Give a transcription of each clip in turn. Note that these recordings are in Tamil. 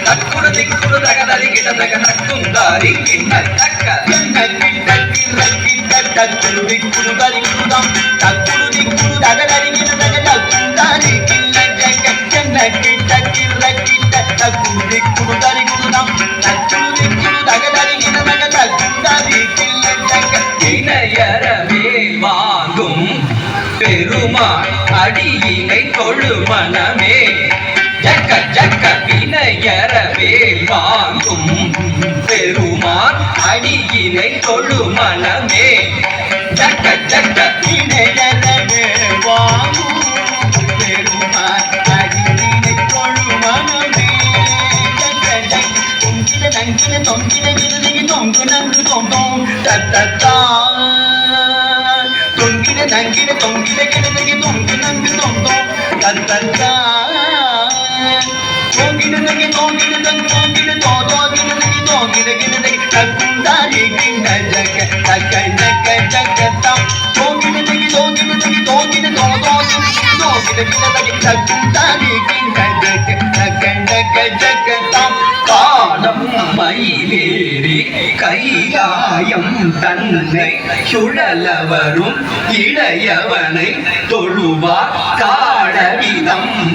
தக்குடு திக்குடு தகதரி கிட தக தக்கும் தாரி கிண்ண தக்க கிண்ண கிட்ட கிட்ட தக்குடு திக்குடு தரி குடுதம் தக்குடு திக்குடு தகதரி கிட தக தக்கும் தாரி கிண்ண ஜக கிண்ண கிட்ட கிட்ட தக்குடு திக்குடு தரி குடுதம் தக்குடு திக்குடு தகதரி கிட தக தக்கும் தாரி கிண்ண ஜக இணையறவே வாங்கும் பெருமாள் அடியினை தொழு மனமே ஜக்க ஜக்க வினையறவே வாங்கும் பெருமாள் அடியினை தொழு மனமே ஜக்க ஜக்க வினையறவே வாங்கும் பெருமாள் அடியினை தொழு மனமே ஜக்க ஜக்க தொங்கிட நங்கிட தொங்கிட கிடதிகி தொங்கு நங்கு தொங்கும் தத்தத்தா தொங்கிட நங்கிட தொங்கிட கிடதிகி தொங்கு நங்கு தொங்கும் தத்தத்தா தொங்கிட நங்கி தொங்கிட தங்கு தொங்கிட தோகிடதிகி தொங்கிட கிடதிகி தக்குந்தாரி கிண்ண ஜக தக்க ஜக்க ஜக்கத்தாம் தொங்கிட நங்கி தொங்கிடதிகி தொங்கிட தோகிட கிடதிகி தக்குந்தாரி கிண்ண ஜக தக்க ஜக்க ஜக்கத்தாம் காலம் மயிலேறி கைலாயம் தன்னை சுழலவரும் இளையவனை தொழுவார் காடவிதம்பரம்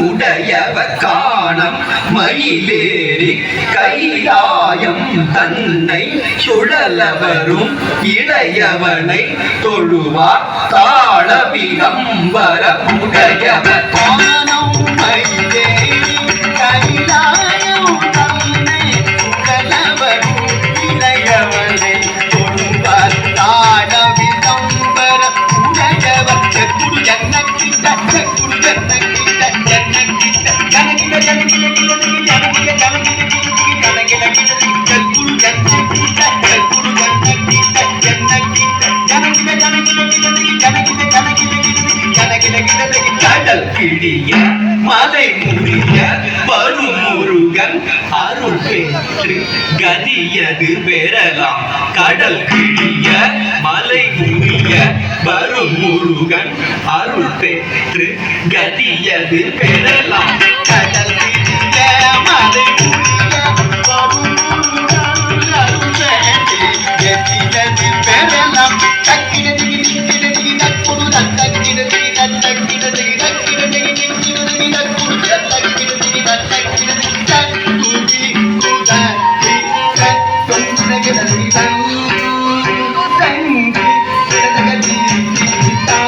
உடையவர் காணம் மயிலேறி கைலாயம் தன்னை சுழலவரும் இளையவனை தொழுவார் காடவிதம்பரம் உடையவர் காணம் மயிலேறி கைலாயம் தன்னை சுழலவரும் இளையவனை தொழுவார் காடவிதம்பரம் உடையவர் செக்குடு ஜன்னக்கிட்ட செக்குடு ஜன்னக்கிட்ட ஜன்னக்கிட்ட ஜனகிட ஜனகிட கிடதிகி ஜனகிட ஜனகிட கிடதிகி ஜனகிட கிடதிகி செக்குடு ஜன்னக்கிட்ட செக்குடு ஜன்னக்கிட்ட ஜன்னக்கிட்ட ஜனகிட ஜனகிட கிடதிகி ஜனகிட ஜனகிட கிடதிகி ஜனகிட கிடதிகி கடல் கிழிய மலை முறிய வரும் முருகன் அருள் பெற்று கதியது பெறலாம் கடல் கிழிய மலை முறிய வரும் முருகன் அருள் பெற்று கதியது பெறலாம் கடல் கிழிய மலை முறிய வரும் முருகன் அருள் பெற்று கதியது பெறலாம் தக்கிடதிகி நிக்கிடதிகி தக்குடு தக்கிடதிகி தக்கிடதிகி தக்கிடதிகி நிக்கிடதிகி தக்குடு தக்கிடதிகி தக்கிடதிகி தக்குதி குதரி தக்குடு கிடதிகி தங்கி கிடதகதி தா